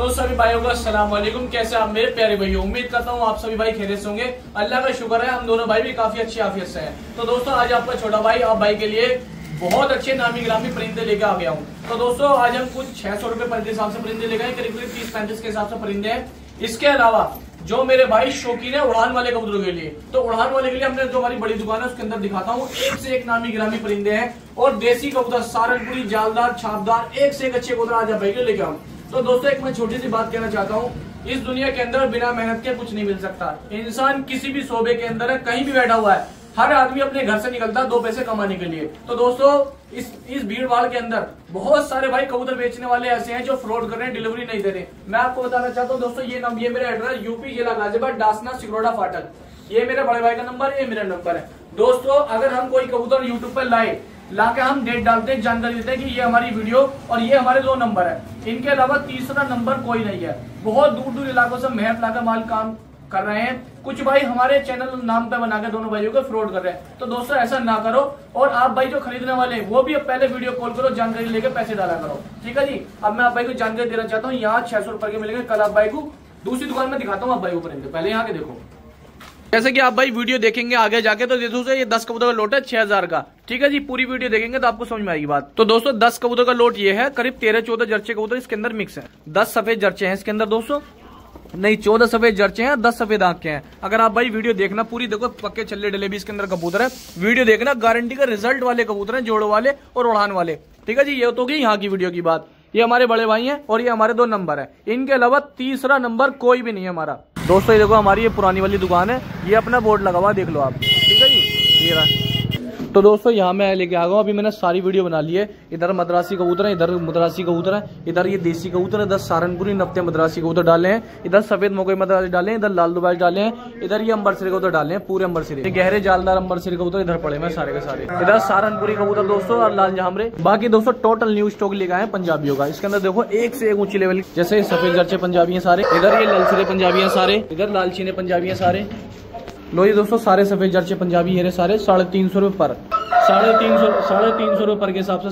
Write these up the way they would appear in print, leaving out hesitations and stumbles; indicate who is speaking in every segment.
Speaker 1: तो सभी भाइयों को अस्सलाम वालेकुम। कैसे आप मेरे प्यारे भाइयों, उम्मीद करता हूँ आप सभी भाई खैरियत से होंगे। अल्लाह का शुक्र है हम दोनों भाई भी काफी अच्छी आफियत से हैं। तो दोस्तों आज आपका छोटा भाई आप भाई के लिए बहुत अच्छे नामी गिरामी परिंदे लेकर आ गया हूँ। तो दोस्तों आज हम कुछ 600 रुपए पर हिसाब से परिंदे लेकर आए, करीब 30-35 के हिसाब से परिंदे हैं। इसके अलावा जो मेरे भाई शौकीन है उड़ान वाले कबूतरों के लिए, तो उड़ान वाले के लिए हमने जो हमारी बड़ी दुकान है उसके अंदर दिखाता हूँ, एक से एक नामी गिरामी परिंदे हैं और देसी कबूतर सारनपुरी, जालदार, छापदार, एक से एक अच्छे कबूतर आज भाई के लेके आऊँ। तो दोस्तों एक मैं छोटी सी बात कहना चाहता हूँ, इस दुनिया के अंदर बिना मेहनत के कुछ नहीं मिल सकता। इंसान किसी भी शोबे के अंदर है, कहीं भी बैठा हुआ है, हर आदमी अपने घर से निकलता है 2 पैसे कमाने के लिए। तो दोस्तों इस भीड़ भाड़ के अंदर बहुत सारे भाई कबूतर बेचने वाले ऐसे हैं जो फ्रॉड कर रहे हैं, डिलीवरी नहीं दे रहे। मैं आपको बताना चाहता हूँ दोस्तों, ये मेरा एड्रेस यूपी जिला गाजियाबाद, डासना सिकरोड़ा फाटक। ये मेरे बड़े भाई का नंबर, ये मेरा नंबर है। दोस्तों अगर हम कोई कबूतर यूट्यूब पर लाके हम डेट डालते हैं, जानकारी देते हैं कि ये हमारी वीडियो और ये हमारे 2 नंबर है, इनके अलावा तीसरा नंबर कोई नहीं है। बहुत दूर दूर इलाकों से मेहनत लाकर माल काम कर रहे हैं। कुछ भाई हमारे चैनल नाम पे बना के दोनों भाइयों को फ्रॉड कर रहे हैं। तो दोस्तों ऐसा ना करो, और आप भाई जो खरीदने वाले हैं वो भी अब पहले वीडियो कॉल करो, जानकारी लेके पैसे डाला करो, ठीक है जी। अब मैं आप भाई को जानकारी देना चाहता हूँ, यहाँ 600 रुपए के मिलेंगे। कल आप भाई को दूसरी दुकान में दिखाता हूँ आप भाई को परिंदे, पहले यहाँ के देखो। जैसे कि आप भाई वीडियो देखेंगे आगे जाके तो देखो ये 10 कबूतर का लोट है 6000 का, ठीक है जी। पूरी वीडियो देखेंगे तो आपको समझ में आएगी बात। तो दोस्तों 10 कबूतर का लोट ये है, करीब 13-14 जर्चे कबूतर इसके अंदर मिक्स है। 10 सफेद जर्चे हैं इसके अंदर दोस्तों, नहीं 14 सफेद जर्चे हैं, 10 सफेद आंख के हैं। अगर आप भाई वीडियो देखना पूरी देखो, पक्के छल्ले डले भी इसके अंदर कबूतर है। वीडियो देखना, गारंटी का रिजल्ट वाले कबूतर हैं, जोड़ो वाले और उड़ान वाले, ठीक है जी। ये तो गई यहाँ की वीडियो की बात। ये हमारे बड़े भाई हैं और ये हमारे 2 नंबर है, इनके अलावा तीसरा नंबर कोई भी नहीं है हमारा। दोस्तों ये देखो हमारी ये पुरानी वाली दुकान है, ये अपना बोर्ड लगा हुआ देख लो आप, ठीक है जी। ये रहा। तो दोस्तों यहाँ मैं लेके आ गया हूँ, अभी मैंने सारी वीडियो बना ली है। इधर मद्रासी कबूतर है, इधर मद्रासी कबूतर है, इधर ये देसी कबूतर है, 10 सहारनपुरी नफ्ते मद्रासी कबूतर डाले हैं, इधर सफेद मोगई मद्रासी डाले हैं, इधर लाल दुबैच डाले हैं, इधर ये अंबर सिरे कबूतर डाले हैं, पूरे अंबर सिरे, गहरे जालदार अंबर सिरे कबूतर इधर पड़े हैं सारे के सारे। इधर सहारनपुरी कबूतर दोस्तों और लाल जहामरे। बाकी दोस्तों टोटल न्यू स्टॉक लेके आए पंजाबियों का। इसके अंदर देखो एक से एक ऊंची लेवल, जैसे सफेद जर्चे पंजाबी है सारे, इधर ये लाल सिरे पंजाबी है सारे, इधर लाल चीने पंजाबी है सारे। लो ये दोस्तों सारे सफेद जर्चे पंजाबी है सारे, 350 रुपए पर, 350 रुपए पर के हिसाब से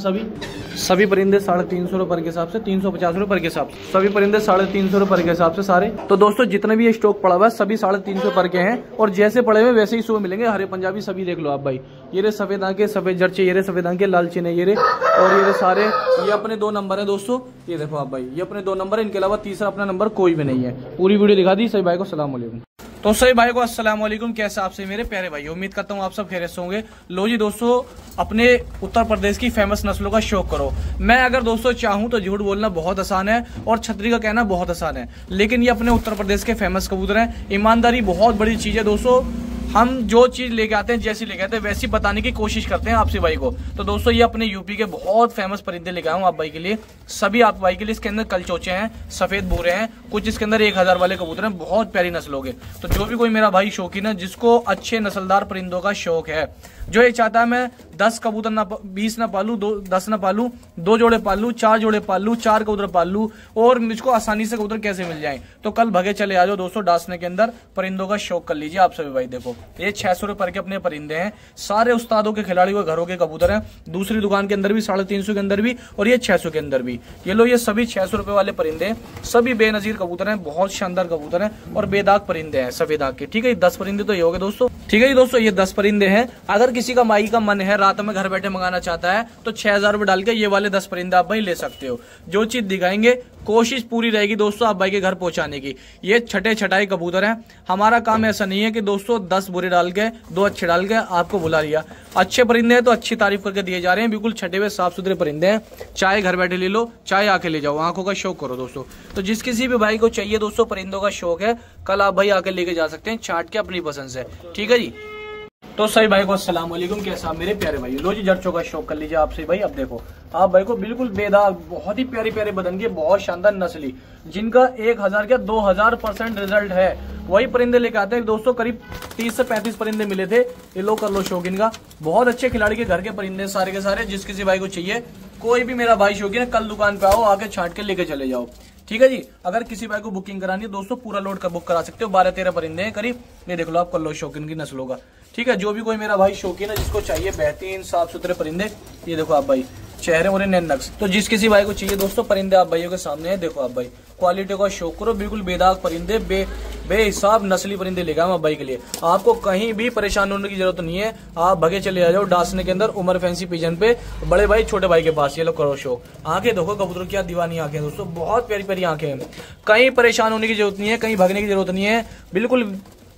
Speaker 1: सभी परिंदे 350 रुपए पर के हिसाब से, 350 रुपए पर के हिसाब से सभी परिंदे 350 रुपए पर के हिसाब से सारे। तो दोस्तों जितने भी ये स्टॉक पड़ा हुआ है सभी 350 पर के हैं, और जैसे पड़े हुए वैसे ही सुबह मिलेंगे। हरे पंजाबी सभी देख लो आप भाई, ये रे सफेद आंखें, सफेद जर्चे, ये रे सफेद आंखें, लाल चीने ये रे, और ये रे सारे। ये अपने 2 नंबर है दोस्तों, ये देखो आप भाई, ये अपने 2 नंबर है, इनके अलावा तीसरा अपना नंबर कोई भी नहीं है। पूरी वीडियो दिखा दी। सभी भाई को सलाम वालेकुम। तो सभी भाई को अस्सलाम वालेकुम। कैसे आपसे मेरे प्यारे भाई, उम्मीद करता हूँ आप सब खैरियत से होंगे। लो जी दोस्तों अपने उत्तर प्रदेश की फेमस नस्लों का शौक करो। मैं अगर दोस्तों चाहूँ तो झूठ बोलना बहुत आसान है और छतरी का कहना बहुत आसान है, लेकिन ये अपने उत्तर प्रदेश के फेमस कबूतर हैं। ईमानदारी बहुत बड़ी चीज है दोस्तों। हम जो चीज लेके आते हैं, जैसी लेके आते हैं वैसी बताने की कोशिश करते हैं आपसे भाई को। तो दोस्तों ये अपने यूपी के बहुत फेमस परिंदे लेके आया हूँ आप भाई के लिए, सभी आप भाई के लिए। इसके अंदर कलचोचे हैं, सफेद भूरे हैं, कुछ इसके अंदर 1000 वाले कबूतर हैं, बहुत प्यारी नस्लों के। तो जो भी कोई मेरा भाई शौकीन है, जिसको अच्छे नस्लदार परिंदों का शौक है, जो ये चाहता है मैं 10 कबूतर ना 20 ना पालू, 10 ना पालू, 2 जोड़े पाल लू, 4 जोड़े पाल लू, 4 कबूतर पाल लू, और मुझको आसानी से कबूतर कैसे मिल जाए, तो कल भगे चले आ जाओ दोस्तों डासने के अंदर, परिंदों का शौक कर लीजिए आप सभी भाई। देखो ये 600 रुपए पर के अपने परिंदे हैं, सारे उस्तादों के खिलाड़ियों के घरों के कबूतर हैं। दूसरी दुकान के अंदर भी 350 के अंदर भी, और ये 600 के अंदर भी। ये लो ये सभी 600 रुपए वाले परिंदे हैं, सभी बेनजीर कबूतर हैं, बहुत शानदार कबूतर हैं और बेदाग परिंदे हैं सफेद आंख के, ठीक है। 10 परिंदे तो ये हो गए दोस्तों, ठीक है जी। दोस्तों ये 10 परिंदे हैं। अगर किसी का माई का मन है, रात में घर बैठे मंगाना चाहता है, तो 6000 रुपए डाल के ये वाले 10 परिंदे आप भाई ले सकते हो। जो चीज दिखाएंगे कोशिश पूरी रहेगी दोस्तों आप भाई के घर पहुंचाने की। ये छठे छटाई कबूतर हैं। हमारा काम ऐसा नहीं है कि दोस्तों 10 बुरे डाल के 2 अच्छे डाल के आपको बुला लिया। अच्छे परिंदे हैं तो अच्छी तारीफ करके दिए जा रहे हैं, बिल्कुल छठे हुए साफ सुथरे परिंदे हैं। चाहे घर बैठे ले लो, चाहे आके ले जाओ, आंखों का शौक करो दोस्तों। तो जिस किसी भी भाई को चाहिए दोस्तों परिंदों का शौक है, कल आप भाई आके लेके जा सकते हैं छाट के अपनी पसंद से, ठीक है जी। तो सही भाई को अस्सलाम वालेकुम। कैसे आप मेरे प्यारे भाई, लो जी जर्चों का शौक कर लीजिए आप सही भाई। अब देखो आप भाई को बिल्कुल बेदाग, बहुत ही प्यारी प्यारे बदन के, बहुत शानदार नस्ली, जिनका 1000 क्या 2000% रिजल्ट है, वही परिंदे लेके आते हैं दोस्तों। करीब 30 से 35 परिंदे मिले थे। ये लो कर लो शौकीन का, बहुत अच्छे खिलाड़ी के घर के परिंदे सारे के सारे। जिस किसी भाई को चाहिए, कोई भी मेरा भाई शौकीन है, कल दुकान पे आओ, आके छाट के लेके चले जाओ, ठीक है जी। अगर किसी भाई को बुकिंग करानी है दोस्तों, पूरा लोड का बुक करा सकते हो। 12-13 परिंदे हैं करीब, ये देख लो आप कर लो शौकीन की नस्लों का, ठीक है। जो भी कोई मेरा भाई शौकीन है, जिसको चाहिए बेहतरीन साफ सुथरे परिंदे, ये देखो आप भाई, चेहरे मोरे नैन नक्श। तो जिस किसी भाई को चाहिए दोस्तों परिंदे आप भाइयों के सामने है। देखो आप भाई क्वालिटी का शौक करो, बिल्कुल बेदाग परिंदे, बेहिसाब नस्ली परिंदे लेगा हम आप भाई के लिए। आपको कहीं भी परेशान होने की जरूरत नहीं है। आप भगे चले आ जाओ डांसने के अंदर उमर फैंसी पिजन पे, बड़े भाई छोटे भाई के पास। ये लो करो शौक। आंखें देखो कबूतर क्या दीवानी आंखें दोस्तों, बहुत प्यारी प्यारी आंखें हैं। कहीं परेशान होने की जरूरत नहीं है, कहीं भागने की जरूरत नहीं है।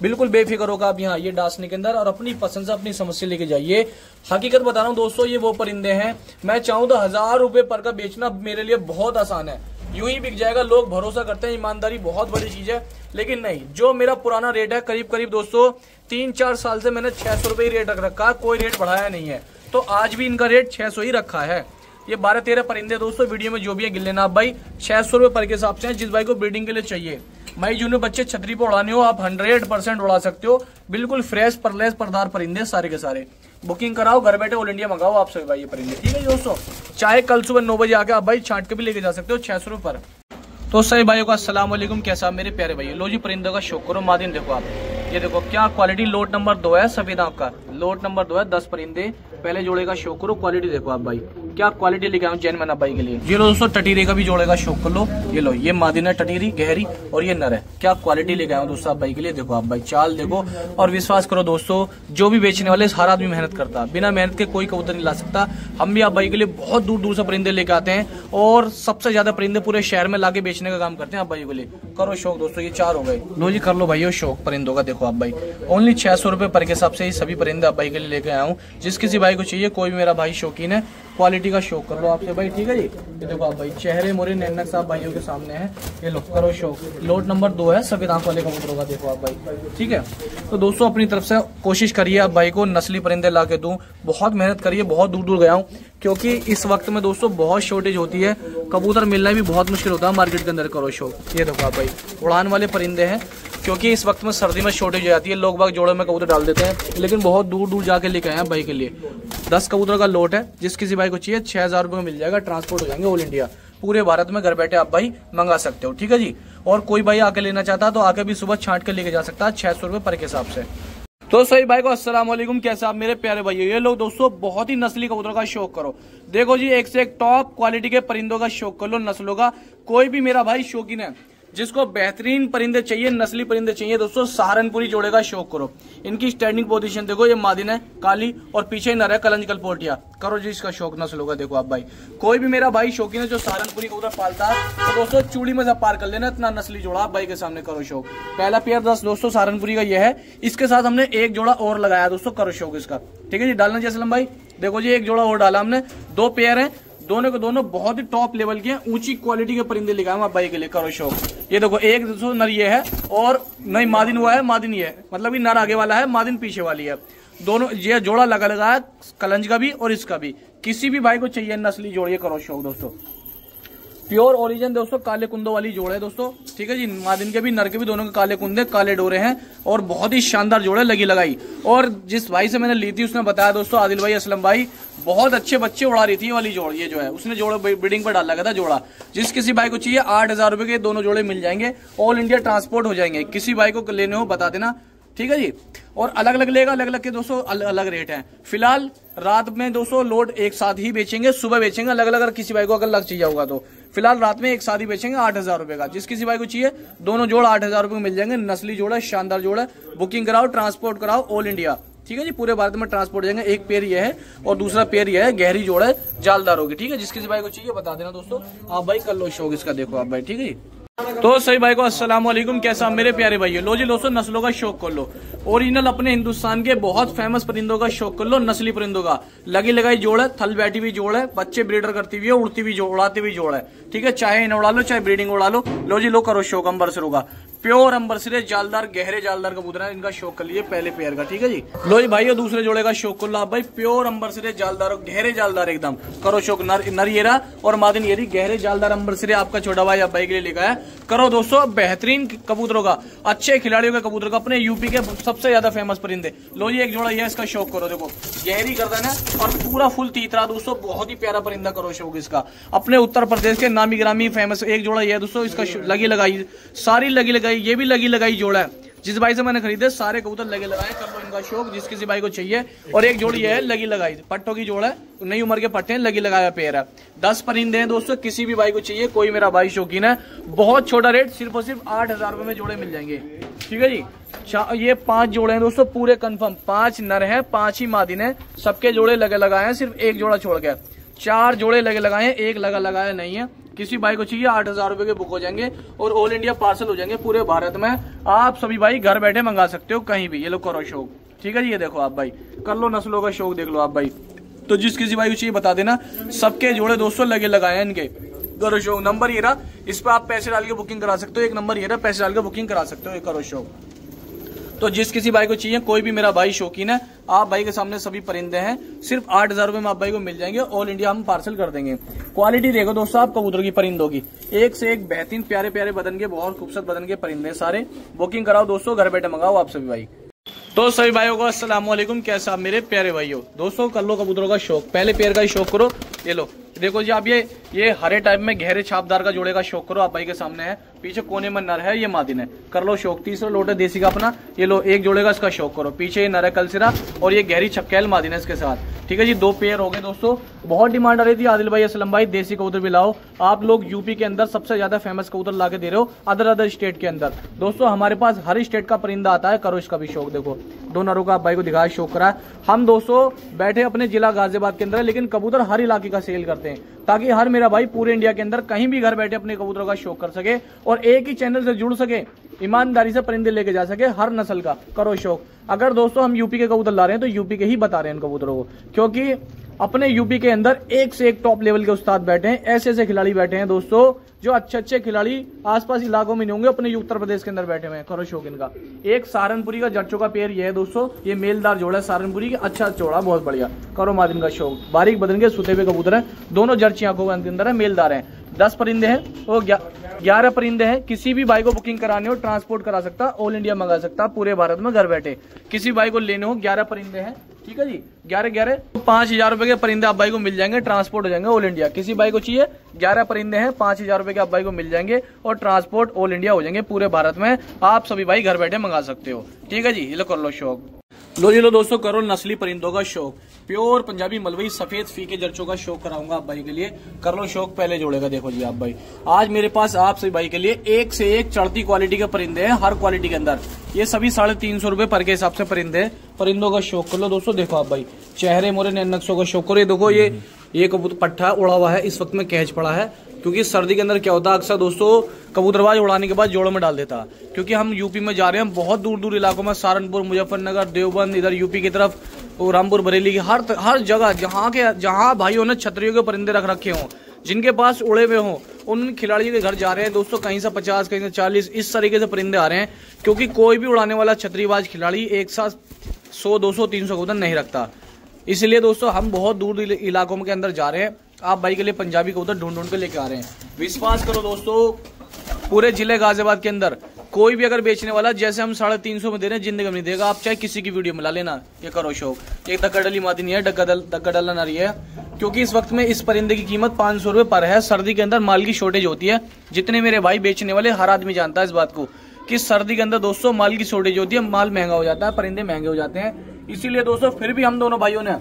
Speaker 1: बिल्कुल बेफिक्र होगा आप यहाँ आइए डांसने के अंदर और अपनी पसंद से अपनी समस्या लेके जाइए। हकीकत बता रहा हूँ दोस्तों, ये वो परिंदे हैं, मैं चाहूँ तो 1000 रुपए पर का बेचना मेरे लिए बहुत आसान है, यूं ही बिक जाएगा। लोग भरोसा करते हैं, ईमानदारी बहुत बड़ी चीज है। लेकिन नहीं, जो मेरा पुराना रेट है करीब दोस्तों 3-4 साल से मैंने 600 रुपए ही रेट रख रखा, कोई रेट बढ़ाया नहीं है। तो आज भी इनका रेट 600 ही रखा है। ये 12-13 परिंदे दोस्तों वीडियो में जो भी है गिन लेना आप भाई, 600 रुपए पर के हिसाब से। जिस भाई को ब्रीडिंग के लिए चाहिए, मई जून में बच्चे छतरी पे उड़ाने हो, आप 100% उड़ा सकते हो। बिल्कुल फ्रेश परलेस परदार परिंदे सारे के सारे। बुकिंग कराओ, घर बैठे ऑल इंडिया मंगाओ आप सभी भाई ये परिंदे, ठीक है दोस्तों। चाहे कल सुबह 9 बजे आके आप भाई छांट के भी लेके जा सकते हो 600 रुपए पर। तो सही भाइयों का अस्सलाम वालेकुम, कैसा आप मेरे प्यारे भाई। लो जी परिंदों का शौक करो। मादिन देखो आप, ये देखो क्या क्वालिटी। लोट नंबर 2 है सफेद आंख का, लोट नंबर 2 है। 10 परिंदे पहले जोड़े का शौक करो। क्वालिटी देखो आप भाई, क्या क्वालिटी लेके आऊँ जैन मैना भाई के लिए। ये लो दोस्तों टटीरी का भी जोड़े का शौक कर लो। ये लो, ये मादिन है टटीरी गहरी और ये नर है। क्या क्वालिटी लेके आऊँ दोस्तों आप भाई के लिए। देखो आप भाई चाल देखो, और विश्वास करो दोस्तों, जो भी बेचने वाले हर आदमी मेहनत करता, बिना मेहनत के कोई कबूतर नहीं ला सकता। हम भी आप भाई के लिए बहुत दूर से परिंदे लेके आते हैं और सबसे ज्यादा परिंदे पूरे शहर में लाके बेचने का काम करते हैं आप भाई के लिए। करो शौक दोस्तों, ये 4 हो गए। लो जी कर लो भाई शौक परिंदों का। देखो आप भाई ओनली 600 रुपए पर के हिसाब से ये सभी परिंदे आप भाई के लिए लेके आया हूँ। जिस किसी भाई को चाहिए, कोई भी मेरा भाई शौकीन है, क्वालिटी का शौक कर लो आपसे भाई, ठीक है जी। ये देखो आप भाई चेहरे मोरे नैनक साहब भाइयों के सामने है। ये लो करो शौक। लोट नंबर 2 है सफेद आंख वाले कबूतरों का। देखो आप भाई, ठीक है। तो दोस्तों अपनी तरफ से कोशिश करिए आप भाई को नस्ली परिंदे ला के दूं। बहुत मेहनत करिए, बहुत दूर गया हूँ, क्योंकि इस वक्त में दोस्तों बहुत शॉर्टेज होती है, कबूतर मिलना भी बहुत मुश्किल होता है मार्केट के अंदर। करो शौक। ये देखो आप भाई उड़ान वाले परिंदे हैं, क्योंकि इस वक्त में सर्दी में शॉर्टेज हो जाती है, लोग बाग जोड़ों में कबूतर डाल देते हैं, लेकिन बहुत दूर जाके लेके आए हैं भाई के लिए। 10 कबूतर का लोट है, जिस किसी भाई को चाहिए 6000 रुपए में मिल जाएगा। ट्रांसपोर्ट हो जाएंगे ऑल इंडिया, पूरे भारत में घर बैठे आप भाई मंगा सकते हो, ठीक है जी। और कोई भाई आके लेना चाहता है तो आके भी सुबह छांट के लेके जा सकता है 600 रुपए पर के हिसाब से। तो सही भाई को अस्सलाम वालेकुम, कैसे आप मेरे प्यारे भाई। ये लोग दोस्तों बहुत ही नस्ली कबूतरों का शौक करो। देखो जी एक से एक टॉप क्वालिटी के परिंदों का शौक कर लो, नस्लों का। कोई भी मेरा भाई शौकीन है, जिसको बेहतरीन परिंदे चाहिए, नस्ली परिंदे चाहिए दोस्तों, सहारनपुरी जोड़े का शौक करो। इनकी स्टैंडिंग पोजीशन देखो, ये मादिन है काली और पीछे नर है कलंज कलपोटिया। करो जी इसका शौक नस्लों का। देखो आप भाई, कोई भी मेरा भाई शौकीन है जो सहारनपुरी कबूतर पालता है, तो दोस्तों चूड़ी में से पार कर लेना, इतना नस्ली जोड़ा आप भाई के सामने। करो शौक। पहला पेयर 10 दोस्तों सहारनपुरी का यह है। इसके साथ हमने एक जोड़ा और लगाया दोस्तों। करो शौक इसका, ठीक है जी। डालना जैसलम भाई, देखो जी एक जोड़ा और डाला हमने। 2 पेयर है, दोनों के दोनों बहुत ही टॉप लेवल के हैं, ऊंची क्वालिटी के परिंदे लेके आऊंगा भाई के लिए। करो शौक। ये देखो एक दोस्तों नर ये है और नहीं मादिन हुआ है, मादिन ये है, मतलब ये नर आगे वाला है, मादिन पीछे वाली है। दोनों ये जोड़ा लगा है, कलंज का भी और इसका भी। किसी भी भाई को चाहिए नस्ली जोड़, ये करो शौक दोस्तों। प्योर ओरिजिन दोस्तों काले कुंदों वाली जोड़ है दोस्तों, ठीक है जी। मादिन के भी नर के भी दोनों के काले कुंदे काले डोरे हैं और बहुत ही शानदार जोड़ है, लगी लगाई। और जिस भाई से मैंने ली थी उसने बताया दोस्तों, आदिल भाई असलम भाई, बहुत अच्छे बच्चे उड़ा रही थी ये वाली जोड़। ये जो है उसने जोड़ा ब्रीडिंग पर डाला गया था जोड़ा। जिस किसी भाई को चाहिए 8000 रुपए के दोनों जोड़े मिल जाएंगे, ऑल इंडिया ट्रांसपोर्ट हो जाएंगे। किसी भाई को लेने हो बता देना, ठीक है जी। और अलग अलग लेगा, अलग अलग के दोस्तों अलग अलग रेट हैं। फिलहाल रात में दोस्तों लोड एक साथ ही बेचेंगे, सुबह बेचेंगे अलग अलग। अगर किसी भाई को अगर अलग चाहिए होगा तो फिलहाल रात में एक साथ ही बेचेंगे 8000 रुपए का। जिस किसी भाई को चाहिए दोनों जोड़ 8000 रुपए मिल जाएंगे। नस्ली जोड़ है, शानदार जोड़ है। बुकिंग कराओ, ट्रांसपोर्ट कराओ ऑल इंडिया, ठीक है जी। पूरे भारत में ट्रांसपोर्ट जाएंगे। एक पेयर ये है और दूसरा पेयर ये है, गहरी जोड़ है, जालदार होगी, ठीक है। जिस किसी भाई को चाहिए बता देना दोस्तों आप भाई कर लो शौक इसका। देखो आप भाई, ठीक है जी। तो सही भाई को अस्सलाम वालेकुम, कैसा मेरे प्यारे भाई। लो जी दोस्तों नस्लों का शौक कर लो। ओरिजिनल अपने हिंदुस्तान के बहुत फेमस परिंदों का शौक कर लो, नस्ली परिंदों का। लगी लगाई जोड़ है, थल बैठी हुई जोड़ है, बच्चे ब्रीडर करती हुई है, उड़ती हुई जोड़, उड़ाती हुई जोड़ है, ठीक है। चाहे इन्हें उड़ा लो, चाहे ब्रीडिंग उड़ा लो। लो जी लो करो शौक। अंबरसरों का प्योर अंबरसरे जालदार गहरे जालदार कबूतर है, इनका शौक कर लीजिए पहले पेयर का, ठीक है जी। लो जी भाई दूसरे जोड़े का शौक कर लो आप भाई। प्योर अंबरसरे जालदार गहरे जालदार एकदम। करो शौक। नर येरा और मादिन येरी गहरे जालदार अंबरसरे आपका छोटा भाई आप भाई के लिए लेकर आया। करो दोस्तों बेहतरीन कबूतरों का, अच्छे खिलाड़ियों के कबूतर का, अपने यूपी के सबसे ज्यादा फेमस परिंदे। लो जी एक जोड़ा ये इसका शौक करो। देखो गहरी गर्दन है और पूरा फुल तीतरा दोस्तों, बहुत ही प्यारा परिंदा। करो शौक इसका। अपने उत्तर प्रदेश के नामी ग्रामी फेमस एक जोड़ा ये है दोस्तों, इसका लगी लगाई, सारी लगी लगाई, ये भी लगी लगाई जोड़ा है। जिस भाई से मैंने खरीदे सारे कबूतर लगे लगाए, कर लो इनका शौक जिस किसी भाई को चाहिए। और एक जोड़ी है लगी लगाई, पट्टों की जोड़ है, नई उम्र के पट्टे हैं, लगी लगाया पेयर है। 10 परिंदे हैं दोस्तों, किसी भी भाई को चाहिए, कोई मेरा भाई शौकीन है। बहुत छोटा रेट, सिर्फ और सिर्फ 8,000 रुपए में जोड़े मिल जाएंगे। ठीक है जी। ये 5 जोड़े हैं दोस्तों पूरे कंफर्म, 5 नर हैं, 5 ही मादिन है, सबके जोड़े लगे लगाए हैं, सिर्फ एक जोड़ा छोड़ के 4 जोड़े लगे लगाए हैं, एक लगा लगाया नहीं है। किसी भाई को चाहिए 8,000 रुपए के बुक हो जाएंगे और ऑल इंडिया पार्सल हो जाएंगे पूरे भारत में। आप सभी भाई घर बैठे मंगा सकते हो कहीं भी। ये लो करो शौक। ठीक है जी। ये देखो आप भाई, कर लो नस्लों का शौक, देख लो आप भाई। तो जिस किसी भाई को चाहिए बता देना, सबके जोड़े दोस्तों लगे लगाए हैं इनके। करो शौक नंबर ये रहा, इस पर आप पैसे डाल के बुकिंग करा सकते हो। एक नंबर ये रहा, पैसे डाल के बुकिंग करा सकते हो। ये करो शौक। तो जिस किसी भाई को चाहिए, कोई भी मेरा भाई शौकीन है, आप भाई के सामने सभी परिंदे हैं, सिर्फ 8,000 रुपए में आप भाई को मिल जाएंगे। ऑल इंडिया हम पार्सल कर देंगे। क्वालिटी देखो दोस्तों आप कबूतर की, परिंदों की, एक से एक बेहतरीन प्यारे प्यारे बदन के, बहुत खूबसूरत बदन के परिंदे सारे। बुकिंग कराओ दोस्तों, घर बैठे मंगाओ आप सभी भाई। तो सभी भाइयों को अस्सलाम वालेकुम, कैसा आप मेरे प्यारे भाइयों। दोस्तों कर लो कबूतरों का शौक, पहले पेयर का ही शौक करो। ये लो देखो जी आप, ये हरे टाइप में गहरे छापदार का जोड़े का शौक करो। आप भाई के सामने है, पीछे कोने में नर है, ये मादिन है। कर लो शौक। तीसरा लोट है देसी का अपना, ये लो एक जोड़े का इसका शौक करो। पीछे ये नर है कलसिरा और ये गहरी छक्केल मादिन है इसके साथ। ठीक है जी। 2 पेयर हो गए दोस्तों। बहुत डिमांड आ रही थी आदिल भाई, असलम भाई देसी कबूतर भी लाओ। आप लोग यूपी के अंदर सबसे ज्यादा फेमस कबूतर ला के दे रहे हो अदर स्टेट के अंदर। दोस्तों हमारे पास हर स्टेट का परिंदा आता है। करो इसका भी शौक। देखो 2 नरों का आप भाई को दिखाया, शौक करा। हम दोस्तों बैठे अपने जिला गाजियाबाद के अंदर, लेकिन कबूतर हर इलाके का सेल करते हैं, ताकि हर मेरा भाई पूरे इंडिया के अंदर कहीं भी घर बैठे अपने कबूतरों का शौक कर सके और एक ही चैनल से जुड़ सके, ईमानदारी से परिंदे लेके जा सके हर नस्ल का। करो शौक। अगर दोस्तों हम यूपी के कबूतर ला रहे हैं तो यूपी के ही बता रहे हैं इन कबूतरों को, क्योंकि अपने यूपी के अंदर एक से एक टॉप लेवल के उस्ताद बैठे हैं, ऐसे ऐसे खिलाड़ी बैठे हैं दोस्तों, जो अच्छे अच्छे खिलाड़ी आसपास इलाकों में नहीं होंगे, अपने उत्तर प्रदेश के अंदर बैठे हुए हैं। करो शौक इनका। एक सहारनपुरी का जट्टों का पेयर ये है दोस्तों, ये मेलदार जोड़ा है सहारनपुरी की, अच्छा जोड़ा, बहुत बढ़िया। करो मादिन का शौक। बारीक बदन के सुते हुए कबूतर है, दोनों जर्ची आंखों के अंदर है, मेलदार है। 10 परिंदे हैं और 11 परिंदे हैं। किसी भी भाई को बुकिंग कराने हो, ट्रांसपोर्ट करा सकता, ऑल इंडिया मंगा सकता, पूरे भारत में घर बैठे। किसी भाई को लेने हो 11 परिंदे हैं। ठीक है जी। 11 5,000 रुपए के परिंदे आप भाई को मिल जाएंगे, ट्रांसपोर्ट हो जाएंगे ऑल इंडिया। किसी भाई को चाहिए 11 परिंदे हैं, 5,000 रुपए के आप भाई को मिल जाएंगे और ट्रांसपोर्ट ऑल इंडिया हो जाएंगे पूरे भारत में। आप सभी भाई घर बैठे मंगा सकते हो। ठीक है जी। ये लो कर लो शौक। लो जी लो दोस्तों, करो नस्ली परिंदों का शौक। प्योर पंजाबी मलवई सफेद फीके जर्चों का शौक कराऊंगा आप भाई के लिए। कर लो शौक। पहले जोड़ेगा देखो जी आप भाई, आज मेरे पास आप सभी भाई के लिए एक से एक चढ़ती क्वालिटी के परिंदे हैं, हर क्वालिटी के अंदर। ये सभी 350 रुपए पर के हिसाब से परिंदे। परिंदों का शौक कर लो दोस्तों। देखो आप भाई, चेहरे मोरे नैन नक्शों का शौक करो। ये देखो ये कबूतर पट्टा उड़ा हुआ है, इस वक्त में कैच पड़ा है, क्योंकि सर्दी के अंदर क्या होता है अक्सर दोस्तों, कबूतरबाज उड़ाने के बाद जोड़ों में डाल देता है। क्योंकि हम यूपी में जा रहे हैं, बहुत दूर दूर इलाकों में, सहारनपुर, मुजफ्फरनगर, देवबंद, इधर यूपी की तरफ, रामपुर, बरेली की हर जगह जहाँ भाइयों ने छतरियों के परिंदे रख रखे हों, जिनके पास उड़े हुए हों, उन खिलाड़ियों के घर जा रहे हैं दोस्तों। कहीं से 50, कहीं से 40, इस तरीके से परिंदे आ रहे हैं, क्योंकि कोई भी उड़ाने वाला छतरीबाज खिलाड़ी एक साथ 100, 200, 300 कबूतर नहीं रखता। इसलिए दोस्तों हम बहुत दूर इलाकों के अंदर जा रहे हैं, आप भाई के लिए पंजाबी कबूतर ढूंढ ढूंढ के लेके आ रहे हैं। विश्वास करो दोस्तों, पूरे जिले गाजियाबाद के अंदर कोई भी अगर बेचने वाला, जैसे हम 350 में दे रहे हैं, जिंदगी में नहीं देगा। आप चाहे किसी की वीडियो में ला लेना। ये करो शौक। एक डक्का डली मादी नहीं है, डक्का डला नारी है, क्योंकि इस वक्त में इस परिंदे की कीमत 500 रुपए पर है। सर्दी के अंदर माल की शॉर्टेज होती है। जितने मेरे भाई बेचने वाले, हर आदमी जानता है इस बात को, कि सर्दी के अंदर दोस्तों माल की शॉर्टेज होती है, माल महंगा हो जाता है, परिंदे महंगे हो जाते हैं। इसीलिए दोस्तों फिर भी हम दोनों भाइयों ने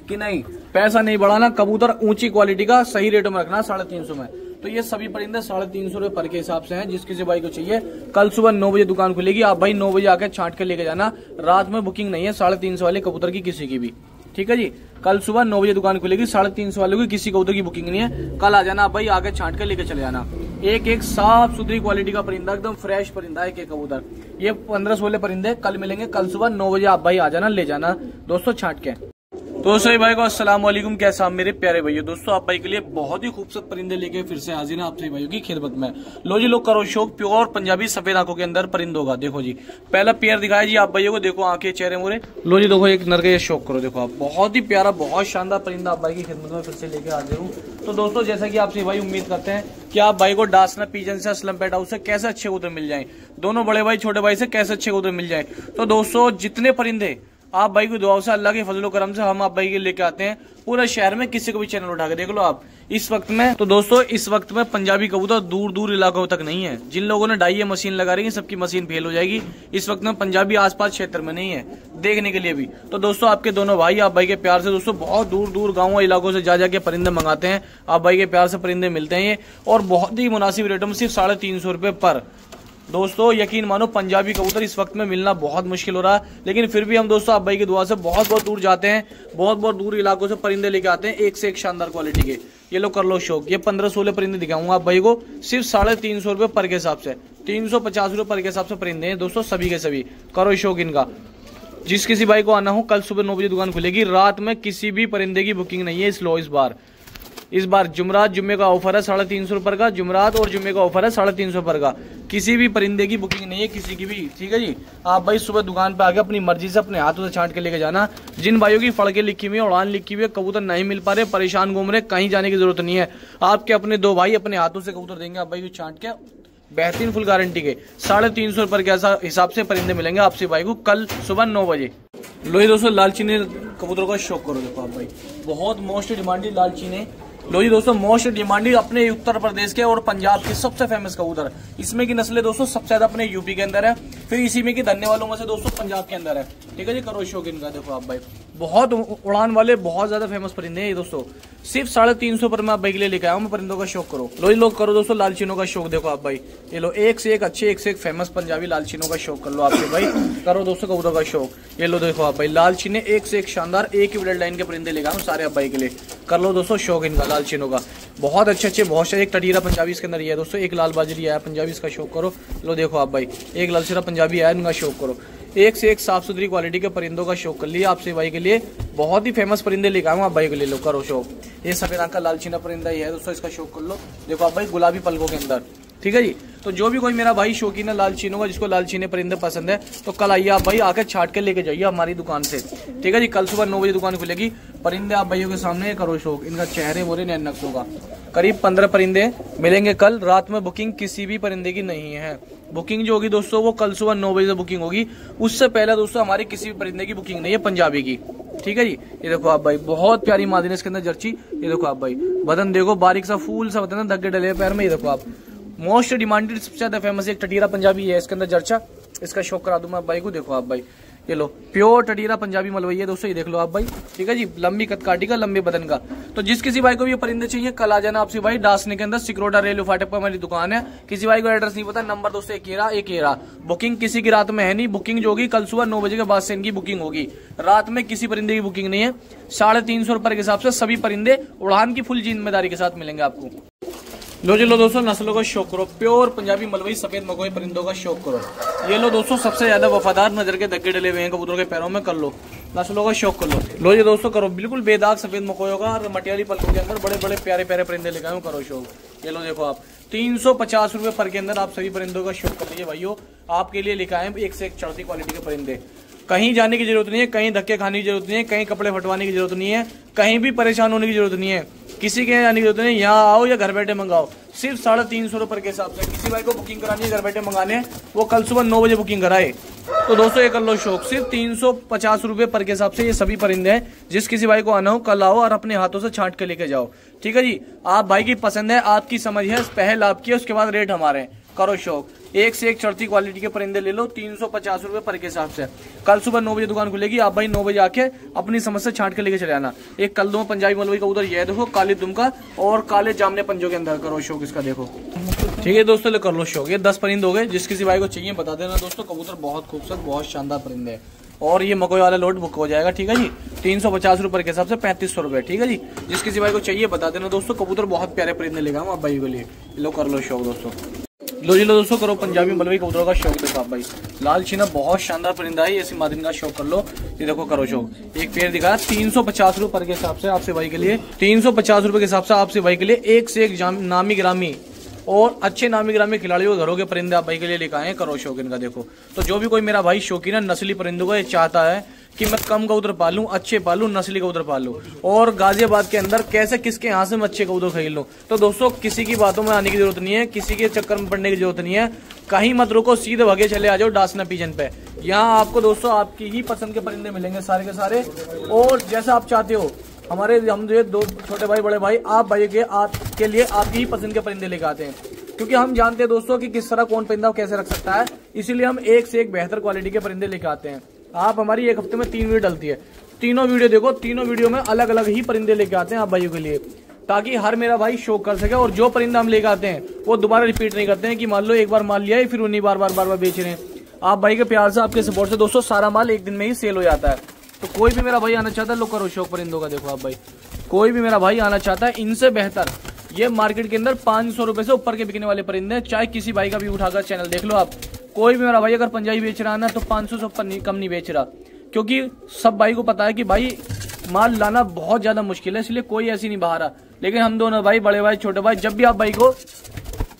Speaker 1: कि नहीं, पैसा नहीं बढ़ाना, कबूतर ऊंची क्वालिटी का सही रेटों में रखना 350 में। तो ये सभी परिंदे 350 रुपए पर के हिसाब से हैं। जिस किसी भाई को चाहिए, कल सुबह 9 बजे दुकान खुलेगी, आप भाई 9 बजे आकर छांट के लेके जाना। रात में बुकिंग नहीं है 350 वाले कबूतर की किसी की भी। ठीक है जी। कल सुबह 9 बजे दुकान खुलेगी, 350 वालों की किसी कबूतर की बुकिंग नहीं है। कल आ जाना आप भाई, आके छांट के लेके चले जाना। एक एक साफ सुथरी क्वालिटी का परिंदा, एकदम फ्रेश परिंदा है एक कबूतर। ये 15-16 परिंदे कल मिलेंगे। कल सुबह 9 बजे आप भाई आ जाना, ले जाना दोस्तों छांट के। तो सही भाई को अस्सलाम वालेकुम, कैसा मेरे प्यारे भाइयों। दोस्तों आप भाई के लिए बहुत ही खूबसूरत परिंदे लेके फिर से हाजिर हैं आप सही भाइयों की खिदमत में। लो जी, लोग करो शौक। प्योर पंजाबी सफेद आंखों के अंदर परिंद होगा। देखो जी, पहला पेयर दिखाया जी आप भाइयों को। देखो आंखें, चेहरे मोरे। लो जी देखो, एक नर का ये शौक करो। देखो आप, बहुत ही प्यारा, बहुत शानदार परिंदा आप भाई की खिदमत में फिर से लेके हाजिर हूँ। तो दोस्तों जैसा कि आपसे भाई उम्मीद करते हैं कि आप भाई को डासना पीजन से, असलम पेट हाउस से कैसे अच्छे कबूतर मिल जाए, दोनों बड़े भाई छोटे भाई से कैसे अच्छे कबूतर मिल जाए। तो दोस्तों जितने परिंदे आप भाई की दुआओं से, अल्लाह के फजलो करम से हम आप भाई के लेके आते हैं, पूरे शहर में किसी को भी चैनल उठा के देख लो आप, इस वक्त में तो दोस्तों इस वक्त में पंजाबी कबूतर दूर दूर इलाकों तक नहीं है। जिन लोगों ने डाई मशीन लगा रही है सबकी मशीन फेल हो जाएगी। इस वक्त में पंजाबी आसपास क्षेत्र में नहीं है देखने के लिए भी। तो दोस्तों आपके दोनों भाई, आप भाई के प्यार से दोस्तों बहुत दूर दूर गाँव इलाकों से जा जाके परिंदे मंगाते हैं। आप भाई के प्यार से परिंदे मिलते हैं ये, और बहुत ही मुनासिब रेटों में, सिर्फ 350 रुपए पर। दोस्तों यकीन मानो पंजाबी कबूतर इस वक्त में मिलना बहुत मुश्किल हो रहा है, लेकिन फिर भी हम दोस्तों आप भाई की दुआ से बहुत बहुत दूर जाते हैं, बहुत बहुत दूर इलाकों से परिंदे लेके आते हैं, एक से एक शानदार क्वालिटी के। ये लो कर लो शौक, ये 15-16 परिंदे दिखाऊंगा आप भाई को सिर्फ 350 रुपए पर के हिसाब से, 350 रुपए पर के हिसाब से परिंदे हैं दोस्तों, सभी के सभी। करो शौक इनका। जिस किसी भाई को आना हो, कल सुबह 9 बजे दुकान खुलेगी। रात में किसी भी परिंदे की बुकिंग नहीं है। इस बार जुमरात जुम्मे का ऑफर है 350 रुपए का। जुमरात और जुम्मे का ऑफर है 350 रुपए का। किसी भी परिंदे की बुकिंग नहीं है, किसी की भी, ठीक है जी। आप भाई सुबह दुकान पे आके अपनी मर्जी से अपने हाथों से छांट के लेके जाना। जिन भाइयों की फड़के लिखी हुई है, उड़ान लिखी हुई है, कबूतर नहीं मिल पा रहे, परेशान घूम रहे, कहीं जाने की जरूरत नहीं है। आपके अपने 2 भाई अपने हाथों से कबूतर देंगे आप भाई को छांट के, बेहतरीन फुल गारंटी के 350 रुपए के हिसाब से परिंदे मिलेंगे आपसे भाई को कल सुबह 9 बजे। लो जी दोस्तों, लालचीने कबूतरों का शौक करो। देखो आप भाई, बहुत मोस्ट डिमांडेड लालचीने। लो जी दोस्तों, मोस्ट डिमांडेड अपने उत्तर प्रदेश के और पंजाब के सबसे फेमस कबूतर। इसमें की नस्लें दोस्तों सबसे ज्यादा अपने यूपी के अंदर है, फिर इसी में की धरने वालों में से दोस्तों पंजाब के अंदर है, ठीक है जी। करो शौक इनका। देखो आप भाई, बहुत उड़ान वाले, बहुत ज्यादा फेमस परिंदे हैं ये दोस्तों। सिर्फ 350 पर मैं आप भाई के लिए लेके आया हूँ। परिंदों का शौक करो। लो जी लोग करो दोस्तों लालचीनों का शौक। देखो आप भाई, ये लो एक से एक अच्छे, एक से एक फेमस पंजाबी लालचीनों का शौक कर लो आपके भाई। करो दोस्तों कबूतरों का शौक। ये लो देखो आप भाई, लालचीने एक से एक शानदार, एक ही ब्लड लाइन के परिंदे लेके आया हूँ सारे आप भाई के लिए। कर लो दोस्तों शौक इनका लालचीनों का। बहुत अच्छे बहुत सारे। एक टटीरा पंजाबी इसके अंदर ये है दोस्तों, एक लाल बाजरी आया पंजाबी, इसका शौक करो। लो देखो आप भाई, एक लालचीरा पंजाबी आया, इनका शौक करो। एक से एक साफ सुथरी क्वालिटी के परिंदों का शौक कर लिया आपसे भाई के लिए। बहुत ही फेमस परिंदे लेकर आऊँ आप भाई के लिए। लो करो शौक। ये सफेद आंख का लालचीना परिंदा ही है दोस्तों, इसका शौक कर लो। देखो आप भाई, गुलाबी पलकों के अंदर, ठीक है जी। तो जो भी कोई मेरा भाई शौकीन है लालचीनों का, जिसको लालचीने परिंदे पसंद है, तो कल आइए आप भाई, आके छाट के लेके जाइए हमारी दुकान से, ठीक है जी। कल सुबह 9 बजे दुकान खुलेगी। परिंदे आप भाइयों के सामने करो शौक। इनका चेहरे बोरे नैन नक्शों का करीब 15 परिंदे मिलेंगे कल रात में। बुकिंग किसी भी परिंदे की नहीं है। बुकिंग जो होगी दोस्तों वो कल सुबह 9 बजे से बुकिंग होगी। उससे पहले दोस्तों हमारी किसी भी परिंदे की बुकिंग नहीं है पंजाबी की, ठीक है जी। ये देखो आप भाई, बहुत प्यारी मादी है इसके अंदर जर्ची। ये देखो आप भाई, बदन देखो बारीक सा, फूल सा बदन, धग्गे डले पैर में। ये देखो आप, मोस्ट डिमांडेड सबसे ज्यादा फेमस एक टटीरा पंजाबी है इसके अंदर जर्चा। इसका शौक करा दूं मैं भाई को। देखो आप भाई, ये लो प्योर टटीरा पंजाबी मलवई है दोस्तों, ये देख लो आप भाई, ठीक है जी। लंबी कदकाठी का, लंबे बदन का। तो जिस किसी भाई को भी ये परिंदे चाहिए, कल आ जाना आपसे भाई डासने के अंदर, सिकरोडा रेलवे फाटक पर हमारी दुकान है। किसी भाई को एड्रेस नहीं पता, नंबर दोस्तों एक ही रहा। बुकिंग किसी की रात में है नहीं। बुकिंग जो होगी कल सुबह 9 बजे के बाद से इनकी बुकिंग होगी। रात में किसी परिंदे की बुकिंग नहीं है। 350 रुपए के हिसाब से सभी परिंदे उड़ान की फुल जिम्मेदारी के साथ मिलेंगे आपको। लो जी लो दोस्तों, नस्लों का शौक करो। प्योर पंजाबी मलवई सफेद मकोई परिंदों का शौक करो। ये लो दोस्तों, सबसे ज्यादा वफादार, नजर के धक्के डले हुए हैं कबूतरों के पैरों में। कर लो नस्लों का शौक कर लो। लो जी दोस्तों करो, बिल्कुल बेदाग सफेद मकोयों का और मटियाली पलकों के अंदर बड़े बड़े प्यारे प्यारे परिंदे लेकर आए, करो शौक। ये लो देखो आप, 350 रुपए पर के अंदर आप सभी परिंदों का शौक कर लीजिए भाइयों। आपके लिए लेकर आए एक से एक चढ़ती क्वालिटी के परिंदे। कहीं जाने की जरूरत नहीं है, कहीं धक्के खाने की जरूरत नहीं है, कहीं कपड़े फटवाने की जरूरत नहीं है, कहीं भी परेशान होने की जरूरत नहीं है, किसी के यहाँ जाने की जरूरत नहीं है। यहाँ आओ या घर बैठे मंगाओ, सिर्फ 350 रुपए के हिसाब से। किसी भाई को बुकिंग करानी है, घर बैठे मंगाने, वो कल सुबह 9 बजे बुकिंग कराए। तो दोस्तों ये कर लो शौक, सिर्फ 350 रुपए पर के हिसाब से ये सभी परिंदे हैं। जिस किसी भाई को आना हो कल आओ और अपने हाथों से छांट के लेके जाओ, ठीक है जी। आप भाई की पसंद है, आपकी समझ है, पहल आपकी है, उसके बाद रेट हमारे हैं। करो शौक, एक से एक चढ़ती क्वालिटी के परिंदे ले लो 350 रुपए पर के हिसाब से। कल सुबह 9 बजे दुकान खुलेगी। आप भाई 9 बजे आके अपनी समझ से छांट के लेके चले आना। एक कल दो पंजाबी मलवई का उधर ये देखो, काले दुमका और काले जामने पंजों के अंदर। करो शौक इसका देखो, ठीक है दोस्तों। ले कर लो शौक। ये 10 परिंदे हो गए। जिस किसी भाई को चाहिए बता देना दोस्तों। कबूतर बहुत खूबसूरत, बहुत शानदार परिंदे हैं। और ये मकोई वाला लोड बुक हो जाएगा, ठीक है जी। 350 रुपए के हिसाब से 3500 रुपए, ठीक है जी। जिस किसी भाई को चाहिए बता देना दोस्तों। कबूतर बहुत प्यारे परिंदे लेगा आप भाई के लिए। लो कर लो शौक दोस्तों। लो जी लो दोस्तों करो, पंजाबी मलवई कबूतरों का शौक देखो आप भाई। लाल चीना बहुत शानदार परिंदा है, ऐसी मादिन का शौक कर लो। ये देखो करो शौक। एक पेड़ दिखा 350 रुपए के हिसाब से आपसे भाई के लिए। 350 रुपए के हिसाब से आपसे भाई के लिए एक से एक नामी ग्रामी और अच्छे नामी ग्रामी खिलाड़ियों घरों के परिंदे आप भाई के लिए लेकर आए। करो शौक इनका देखो। तो जो भी कोई मेरा भाई शौकीन है नस्ली परिंदों का, ये चाहता है कि मैं कम कबूतर पालूं, अच्छे पालूं, नस्ली कबूतर पालूं और गाजियाबाद के अंदर कैसे किसके यहाँ से मैं अच्छे कबूतर खरीद लूं, तो दोस्तों किसी की बातों में आने की जरूरत नहीं है, किसी के चक्कर में पड़ने की जरूरत नहीं है। कहीं मत रुको, सीधे भागे चले आ जाओ डासना पिजन पे। यहाँ आपको दोस्तों आपकी ही पसंद के परिंदे मिलेंगे सारे के सारे। और जैसा आप चाहते हो हम जो दो छोटे भाई बड़े भाई आपके लिए आपकी ही पसंद के परिंदे लेके आते हैं, क्योंकि हम जानते हैं दोस्तों कि किस तरह कौन परिंदा कैसे रख सकता है, इसीलिए हम एक से एक बेहतर क्वालिटी के परिंदे लेके आते हैं। आप हमारी एक हफ्ते में 3 वीडियो डलती है, तीनों वीडियो देखो, तीनों वीडियो में अलग अलग ही परिंदे लेके आते हैं आप भाइयों के लिए, ताकि हर मेरा भाई शो कर सके। और जो परिंदा हम लेके आते हैं वो दोबारा रिपीट नहीं करते हैं कि मान लो एक बार माल लिया है फिर उन्हीं बार बार बेच रहे हैं। आप भाई के प्यार से, आपके सपोर्ट से दोस्तों सारा माल एक दिन में ही सेल हो जाता है। तो कोई भी मेरा भाई आना चाहता है, लो करो शौक परिंदों का। देखो आप भाई, कोई भी मेरा भाई आना चाहता है, इनसे बेहतर ये मार्केट के अंदर 500 रुपए से ऊपर के बिकने वाले परिंदे हैं। चाहे किसी भाई का भी उठाकर चैनल देख लो आप, कोई भी मेरा भाई अगर पंजाबी बेच रहा है ना तो 500 से ऊपर कम नहीं बेच रहा, क्योंकि सब भाई को पता है कि भाई माल लाना बहुत ज्यादा मुश्किल है, इसलिए कोई ऐसी नहीं बाहर आ। लेकिन हम दोनों भाई, बड़े भाई छोटे भाई, जब भी आप भाई को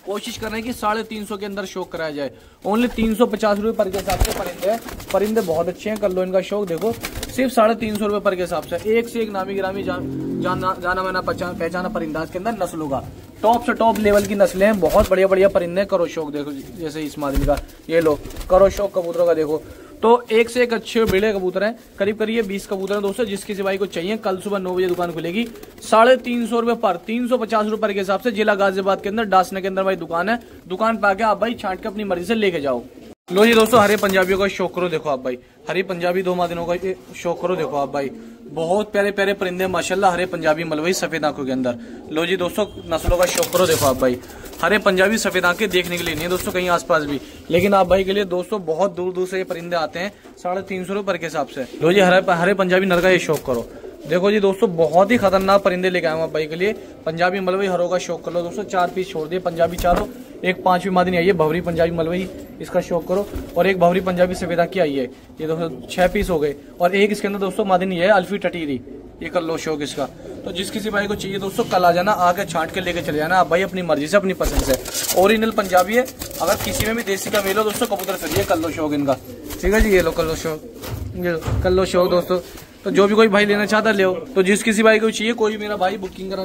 Speaker 1: कोशिश कर रहे हैं कि 350 के अंदर शौक कराया जाए। ओनली 350 रुपए पर के हिसाब से परिंदे हैं। परिंदे बहुत अच्छे हैं, कर लो इनका शौक। देखो सिर्फ 350 रुपए पर के हिसाब से, एक से एक नामी गिरामी जाना माना पहचाना परिंदाज के अंदर नस्लों का टॉप से टॉप लेवल की नस्लें हैं। बहुत बढ़िया बढ़िया परिंदे। करो शौक। देखो जैसे इस आदमी का ये लो, करो शौक कबूतरों का देखो, तो एक से एक अच्छे बेड़े कबूतर हैं। करीब करीब 20 कबूतर हैं दोस्तों। जिस किसी भाई को चाहिए, कल सुबह 9 बजे दुकान खुलेगी। 350 रुपए पर, 350 रुपए के हिसाब से जिला गाजियाबाद के अंदर डासने के अंदर भाई दुकान है। दुकान पे आके आप भाई छांट के अपनी मर्जी से लेके जाओ। लो जी दोस्तों, हरे पंजाबियों का शौक करो। देखो आप भाई, हरी पंजाबी 2 माह दिनों का शौक करो। देखो आप भाई, बहुत प्यारे प्यारे परिंदे माशाल्लाह, हरे पंजाबी मलवई सफेद आंखों के अंदर। लो जी दोस्तों, नस्लों का शौक करो। देखो आप भाई, हरे पंजाबी सफेद आंखें देखने के लिए नहीं है दोस्तों कहीं आसपास भी, लेकिन आप भाई के लिए दोस्तों बहुत दूर दूर से ये परिंदे आते हैं 350 रुपए पर के हिसाब से। लो जी, हरे पंजाबी नर का ये शौक करो। देखो जी दोस्तों, बहुत ही खतरनाक परिंदे लेके आए हूं आप भाई के लिए। पंजाबी मलवई हरों का शौक कर लो दोस्तों। 4 पीस छोड़ दिए पंजाबी चारों। एक 5वीं मादनी आई है भवरी पंजाबी मलवई, इसका शौक करो। और एक भवरी पंजाबी सफेद आंखी आई है, ये दोस्तों 6 पीस हो गए। और एक इसके अंदर दोस्तों मादनी है अल्फी टटीरी, ये कर लो शौक इसका। तो जिस किसी भाई को चाहिए दोस्तों कल आ जाना, आके छांट के लेके चले जाना आप भाई अपनी मर्जी से, अपनी पसंद से। ओरिजिनल पंजाबी है। अगर किसी में भी देसी का मेलो दोस्तों कबूतर चलिए, कर लो शौक इनका। ठीक है जी, ये लो कर लो शौक, ये कर लो शौक दोस्तों। तो जो भी कोई भाई लेना चाहता ले। तो जिस किसी भाई को चाहिए, कोई मेरा भाई बुकिंग करा।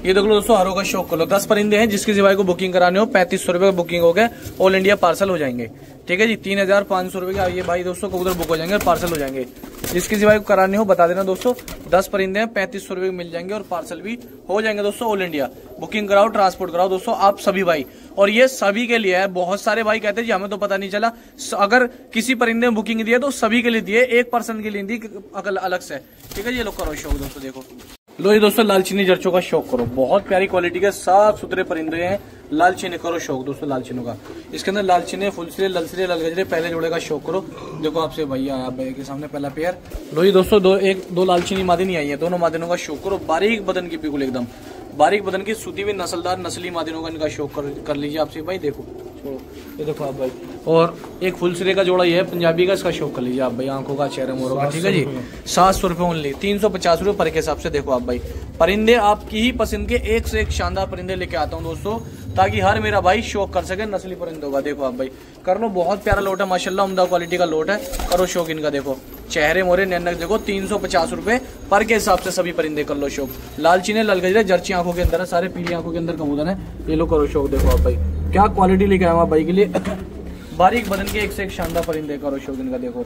Speaker 1: ये देख लो दोस्तों, हरों का शौक कर लो। 10 परिंदे हैं, जिस किसी भाई को बुकिंग कराने हो 3500 रुपए का बुकिंग हो गया, ऑल इंडिया पार्सल हो जाएंगे। ठीक है जी, 3500 रुपए का ये भाई दोस्तों कबूतर बुक हो जाएंगे, पार्सल हो जाएंगे। जिस किसी भाई को कराने हो बता देना दोस्तों। 10 परिंदे हैं, 3500 रुपए मिल जाएंगे और पार्सल भी हो जाएंगे दोस्तों ऑल इंडिया। बुकिंग कराओ, ट्रांसपोर्ट कराओ दोस्तों आप सभी भाई। और ये सभी के लिए है। बहुत सारे भाई कहते हैं जी हमें तो पता नहीं चला। अगर किसी परिंदे में बुकिंग दिए तो सभी के लिए दिए, एक पर्सन के लिए दी अलग से। ठीक है जी, ये लोग करो शौक दोस्तों। देखो लो ये दोस्तों, लालचीनी जर्चों का शौक करो। बहुत प्यारी क्वालिटी के साफ सुथरे परिंदे हैं। लालचीनी करो शौक दोस्तों, लालचीनों का। इसके अंदर लालचीनी, फुलसिरे, ललसिरे, ललगजरे पहले जोड़े का शौक करो। देखो आपसे भैया, आप भैया के सामने पहला पेयर। लो ये दोस्तों, दो लालचीनी मादिनी आई है, दोनों मादिनों का शौक करो। बारीक बदन की, बिल्कुल एकदम बारीक बदन की सूती हुई नस्लदार नस्ली मादिनों का इनका शौक कर लीजिए आपसे भाई। देखो ये देखो आप भाई। और एक फुलसिरे का जोड़ा ये है पंजाबी का, इसका शौक कर लीजिए आप भाई। आंखों का, चेहरे मोरों का। ठीक है जी, 700 रुपए ओनली, 350 रुपए पर के हिसाब से। देखो आप भाई, परिंदे आपकी ही पसंद के एक से एक शानदार परिंदे लेके आता हूँ दोस्तों, ताकि हर मेरा भाई शौक कर सके नस्ली परिंदों का। देखो आप भाई, कर लो, बहुत प्यारा लोट है माशाल्लाह, उम्दा क्वालिटी का लोट है। करो शौक इनका। देखो चेहरे मोरे नैनक देखो, 350 रुपए पर के हिसाब से सभी परिंदे कर लो शौक। लालचीने, ललगजरे, जर्ची आंखों के अंदर है, सारे पीली आंखों के अंदर कबूतर है। ये लो करो शौक। देखो आप भाई, क्या क्वालिटी लेके आया भाई के लिए। बारीक बदन के एक से एक शानदार परिंदे, करो शौक इनका। देखो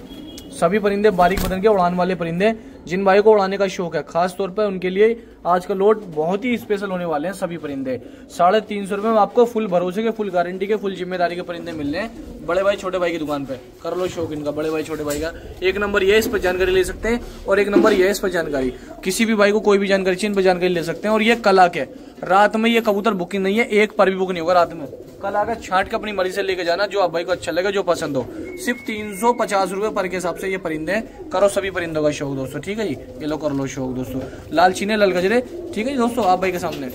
Speaker 1: सभी परिंदे बारीक बदन के उड़ान वाले परिंदे, जिन भाई को उड़ाने का शौक है खास तौर पर उनके लिए आज का लोट बहुत ही स्पेशल होने वाले हैं सभी परिंदे। 350 रुपए में आपको फुल भरोसे के, फुल गारंटी के, फुल जिम्मेदारी के परिंदे मिल रहे हैं बड़े भाई छोटे भाई की दुकान पे। कर लो शौक इनका, बड़े भाई छोटे भाई का। एक नंबर ये, इस पर जानकारी ले सकते हैं, और एक नंबर ये, इस पर जानकारी किसी भी भाई को कोई भी जानकारी चाहिए, इन पर जानकारी ले सकते हैं। और ये कल आके रात में, ये कबूतर बुकिंग नहीं है, एक पर भी बुक नहीं होगा रात में। कल आकर छांट के अपनी मर्जी से लेके जाना, जो आप भाई को अच्छा लगे, जो पसंद हो। सिर्फ 350 रुपए पर के हिसाब से ये परिंदे। करो सभी परिंदों का शौक दोस्तों। ठीक है जी, ये लो कर लो शौक दोस्तों। लालचीने, ललगजरे। ठीक है जी दोस्तों, आप भाई के सामने।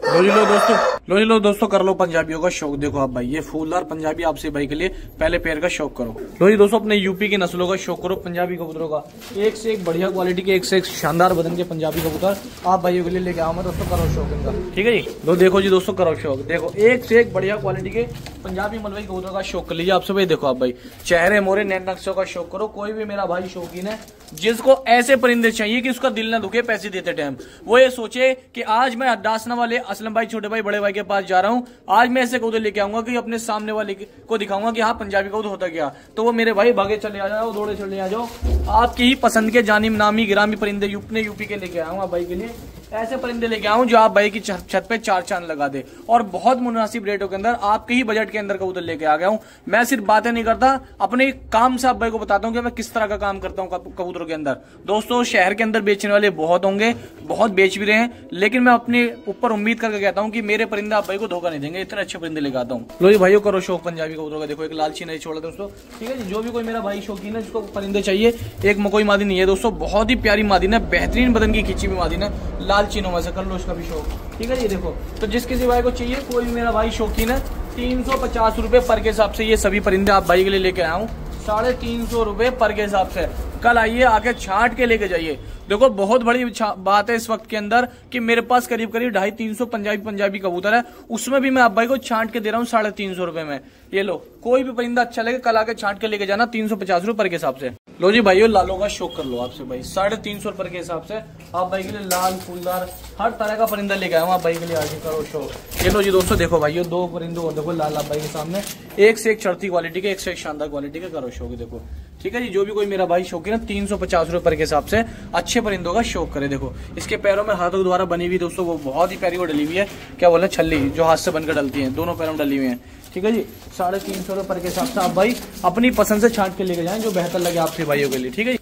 Speaker 1: लो जी लो दोस्तों, कर लो पंजाबियों का शौक। देखो आप भाई, ये फूलदार पंजाबी आपसे भाई के लिए पहले पेयर का शौक करो। लो जी दोस्तों, अपने यूपी की नस्लों का शौक करो, पंजाबी कबूतरों का। एक से एक बढ़िया क्वालिटी के, एक से एक शानदार बदन के पंजाबी कबूतर आप भाइयों के लिए लेके आओ मैं दोस्तों। करो शौक इनका। ठीक है जी, लो देखो जी दोस्तों, करो शौक। देखो एक से एक बढ़िया क्वालिटी के पंजाबी मलवई कबूतरों का शौक कर लीजिए आपसे भाई। देखो आप भाई, चेहरे मोरे नैन नक्शों का शौक करो। कोई भी मेरा भाई शौकीन है जिसको ऐसे परिंदे चाहिए कि उसका दिल ना दुखे पैसे देते टाइम, वो ये सोचे कि आज मैं दासना वाले असलम भाई, छोटे भाई, बड़े भाई के पास जा रहा हूं, आज मैं ऐसे कबूतर लेके आऊंगा कि अपने सामने वाले को दिखाऊंगा कि हाँ पंजाबी कबूतर होता क्या। तो वो मेरे भाई भागे चले आ जाओ, दौड़े चले आ जाओ, आपकी ही पसंद के जानी नामी गिरामी परिंदे यूपी के लेके आऊंगा भाई के लिए। ऐसे परिंदे लेके आऊं जो आप भाई की छत पे 4 चांद लगा दे, और बहुत मुनासिब रेटों के अंदर आपके ही बजट के अंदर कबूतर लेके आ गया हूं। मैं सिर्फ बातें नहीं करता, अपने काम से आप भाई को बताता हूं कि मैं किस तरह का काम करता हूं कबूतरों के अंदर। दोस्तों शहर के अंदर बेचने वाले बहुत होंगे, बहुत बेच भी रहे हैं, लेकिन मैं अपने ऊपर उम्मीद करके कहता हूं कि मेरे परिंदे आप भाई को धोखा नहीं देंगे, इतने अच्छे परिंदे लेके आता हूं। लो जी भाइयों, करो शौक पंजाबी कबूतरों का। देखो एक लालची नहीं छोड़ा दोस्तों, ठीक है जी। जो भी कोई मेरा भाई शौकीन है जिसको परिंदे चाहिए, एक मकोई मादी नहीं है दोस्तों, बहुत ही प्यारी मादी है, बेहतरीन बदन की खींची हुई मादी है, लाल चीनों में से, कर लो इसका भी शौक, ठीक है जी। देखो तो जिस किसी भाई को चाहिए, कोई भी मेरा भाई शौकीन है, 350 रुपए पर के हिसाब से ये सभी परिंदे आप भाई के लिए लेके आया हूँ, 350 रुपए पर के हिसाब से। कल आइए, आके छांट के लेके जाइए। देखो बहुत बड़ी बात है इस वक्त के अंदर कि मेरे पास करीब 250-300 पंजाबी कबूतर है, उसमें भी मैं आप भाई को छांट के दे रहा हूँ 350 रुपए में। ये लो, कोई भी परिंदा अच्छा लगे कल आके छांट के लेके जाना, 350 रुपए पर के हिसाब से। लो जी भाइयों, लालों का शौक कर लो आपसे भाई, 350 रुपए के हिसाब से आप भाई के लिए लाल फूलदार हर तरह का परिंदा लेके आया हूँ आप भाई के लिए, आगे करो शौक। ये लो जी दोस्तों, देखो भाइयों 2 परिंदे और देखो लाल आप भाई के सामने, एक से एक चढ़ती क्वालिटी के, एक से एक शानदार क्वालिटी के, करो शौक। देखो ठीक है जी, जो भी कोई मेरा भाई शौकीन है 350 रुपए पर के हिसाब से अच्छे परिंदों का शौक करे। देखो इसके पैरों में हाथों द्वारा बनी हुई दोस्तों वो बहुत ही प्यारी वो डली हुई है, क्या बोले, छल्ली जो हाथ से बनकर डलती है, दोनों पैरों में डली हुई है, ठीक है जी। 350 रुपए पर के हिसाब से आप भाई अपनी पसंद से छांट के लेके जाएं, जो बेहतर लगे आपके भाइयों के लिए, ठीक है जी।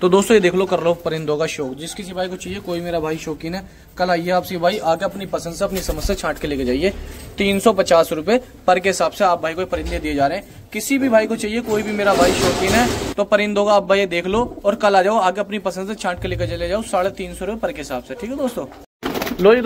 Speaker 1: तो दोस्तों ये देख लो, कर लो परिंदों का शौक। जिस किसी भाई को चाहिए, कोई मेरा भाई शौकीन है, कल आइए आपसे भाई, आके अपनी पसंद से अपनी समझ से छांट के लेके जाइए। 350 रुपए पर के हिसाब से आप भाई को परिंदे दिए जा रहे हैं। किसी भी भाई को चाहिए, कोई भी मेरा भाई शौकीन है, तो परिंदों का आप भाई देख लो और कल आ जाओ, आके अपनी पसंद से छांट के लेकर चले जाओ 350 रुपए पर के हिसाब से, ठीक है दोस्तों। लो जी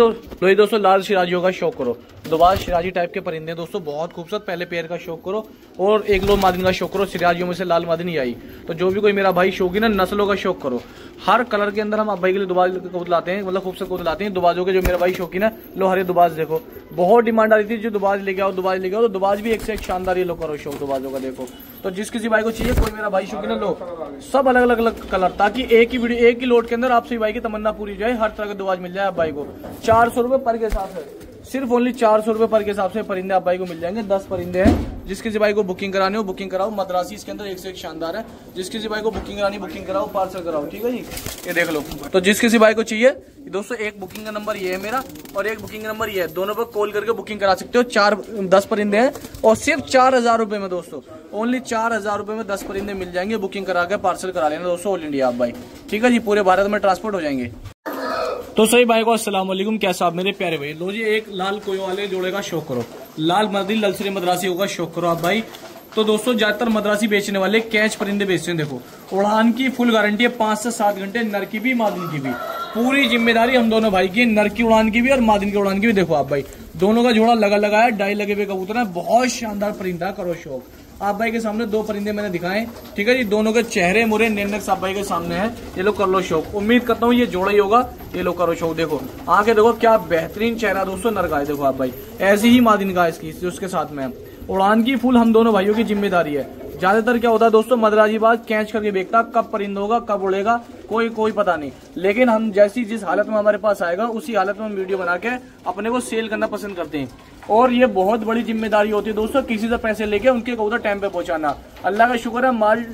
Speaker 1: दोस्तों, लाल शिराजियों का शौक करो, दोबारा शिराजी टाइप के परिंदे दोस्तों, बहुत खूबसूरत, पहले पेयर का शौक करो और एक लो मादिन का शौक करो। शिराजियों में से लाल मादिन ही आई, तो जो भी कोई मेरा भाई शौकीन है, नस्लों का शौक करो। हर कलर के अंदर हम आप भाई के लिए दुबाज कबूतर लाते हैं, मतलब खूबसूरत कबूतर लाते हैं दुबाजों के। जो मेरा भाई शौकीन है, लो हरे दुबाज देखो, बहुत डिमांड आ रही थी जो दुबाज लेके आओ, तो दुबाज भी एक से एक शानदार, ये लो करो शौक दुबाजों का। देखो तो जिस किसी भाई को चाहिए, कोई मेरा भाई शौकीन है, लो सब अलग अलग कलर, ताकि एक ही वीडियो, एक ही लोड के अंदर आप सभी भाई की तमन्ना पूरी जाए, हर तरह के दुबाज मिल जाए आप भाई को। 400 रुपए पर के हिसाब से, सिर्फ ओनली 400 रुपए पर के हिसाब से परिंदे आप भाई को मिल जाएंगे। 10 परिंदे हैं, जिस किसी भाई को बुकिंग करानी हो बुकिंग कराओ। मद्रासी इसके अंदर एक से एक शानदार है, जिस किसी भाई को बुकिंग करानी बुकिंग कराओ, पार्सल कराओ, ठीक है जी। ये देख लो, तो जिस किसी भाई को चाहिए दोस्तों, एक बुकिंग का नंबर ये है मेरा और एक बुकिंग का नंबर ये है, दोनों पर कॉल करके बुकिंग करा सकते हो। 10 परिंदे हैं और सिर्फ 4000 रुपए में दोस्तों, ओनली 4000 रुपए में 10 परिंदे मिल जाएंगे। बुकिंग करा के पार्सल करा लेना दोस्तों, ऑल इंडिया आप भाई, ठीक है जी, पूरे भारत में ट्रांसपोर्ट हो जाएंगे। तो सही भाई को अस्सलाम वालेकुम, कैसा आप मेरे प्यारे भाई। लो जी, एक लाल कोयो वाले जोड़े का शौक करो, लाल मादी ललसरे मद्रासी का शौक करो आप भाई। तो दोस्तों ज्यादातर मद्रासी बेचने वाले कैच परिंदे बेचते हैं। देखो उड़ान की फुल गारंटी है, 5 से 7 घंटे, नर की भी मादिन की भी, पूरी जिम्मेदारी हम दोनों भाई की, नर की उड़ान की भी और मादिन की उड़ान की भी। देखो आप भाई, दोनों का जोड़ा लगा है, डाई लगे हुए कबूतर है, बहुत शानदार परिंदा, करो शौक। आप भाई के सामने 2 परिंदे मैंने दिखाए, ठीक है जी, दोनों के चेहरे मुरे नैनक्स आप भाई के सामने है। ये लो कर लो शौक, उम्मीद करता हूँ ये जोड़ा ही होगा। ये लो करो शौक, देखो आंखें देखो, क्या बेहतरीन चेहरा दोस्तों, नर गाय देखो आप भाई, ऐसी ही मादिन गाय इसकी जो उसके साथ में है। उड़ान की फुल हम दोनों भाइयों की जिम्मेदारी है। ज्यादातर क्या होता है दोस्तों, मदराजीबाज कैच करके बेचता, कब परिंदा होगा कब उड़ेगा कोई पता नहीं, लेकिन हम जैसी जिस हालत में हमारे पास आएगा उसी हालत में हम वीडियो बना के अपने को सेल करना पसंद करते हैं। और ये बहुत बड़ी जिम्मेदारी होती है दोस्तों, किसी से पैसे लेके उनके कबूतर टाइम पे पहुंचाना। अल्लाह का शुक्र है, माल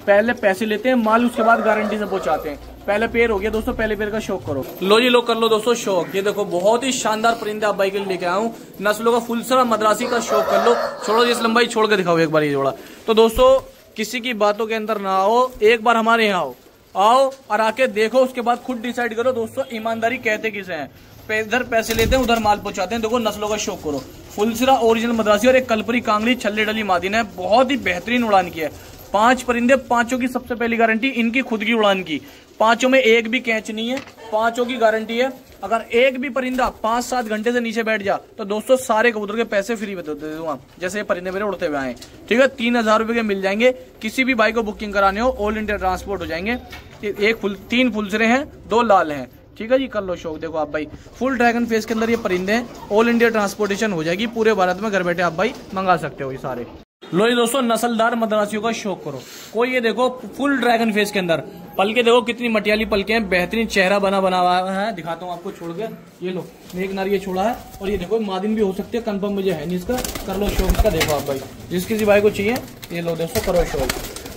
Speaker 1: पहले पैसे लेते हैं, माल उसके बाद गारंटी से पहुंचाते हैं। पहले पेड़ हो गया दोस्तों, पहले पेड़ का शौक करो। लो जी, लो कर लो दोस्तों शौक। ये देखो बहुत ही शानदार परिंदे आप भाई के लिए लेके आया हूँ, नस्लों का फुलसरा मद्रासी का शौक कर लो। छोड़ो जी, इस लंबाई छोड़ के दिखाओ एक बार ये जोड़ा। तो दोस्तों किसी की बातों के अंदर ना आओ, एक बार हमारे यहाँ आओ और आके देखो, उसके बाद खुद डिसाइड करो दोस्तों ईमानदारी कहते किसे हैं। इधर पैसे लेते हैं, उधर माल पहुंचाते हैं। देखो नस्लों का शौक करो, फुलसरा ओरिजिनल मद्रासी और एक कलपरी कांगड़ी छल्ले डली मादिन है, बहुत ही बेहतरीन उड़ान की है। 5 परिंदे, 5 की सबसे पहली गारंटी इनकी खुद की उड़ान की, 5 में एक भी कैच नहीं है, 5 की गारंटी है। अगर एक भी परिंदा 5-7 घंटे से नीचे बैठ जा तो दोस्तों सारे कबूतर के पैसे फ्री दे दूंगा, जैसे ये परिंदे मेरे उड़ते हुए आए, ठीक है। 3000 रुपए के मिल जाएंगे। किसी भी भाई को बुकिंग कराने हो ऑल इंडिया ट्रांसपोर्ट हो जाएंगे। 3 फुलसरे हैं, 2 लाल हैं, ठीक है जी, कर लो शौक। देखो आप भाई, फुल ड्रैगन फेस के अंदर ये परिंदे हैं, ऑल इंडिया ट्रांसपोर्टेशन हो जाएगी, पूरे भारत में घर बैठे आप भाई मंगा सकते हो ये सारे। लो ये दोस्तों नस्लदार मद्रासियों का शौक करो। कोई ये देखो फुल ड्रैगन फेस के अंदर पलके देखो कितनी मटियाली पलके हैं, बेहतरीन चेहरा बना हुआ है। दिखाता हूँ आपको छोड़ के, ये लो एक नार ये छोड़ा है और ये देखो मादिन भी हो सकती है, कंफर्म मुझे है नहीं इसका। कर लो शौक इसका, देखो आप भाई जिस किसी भाई को चाहिए ये लो दोस्तों करो शौक।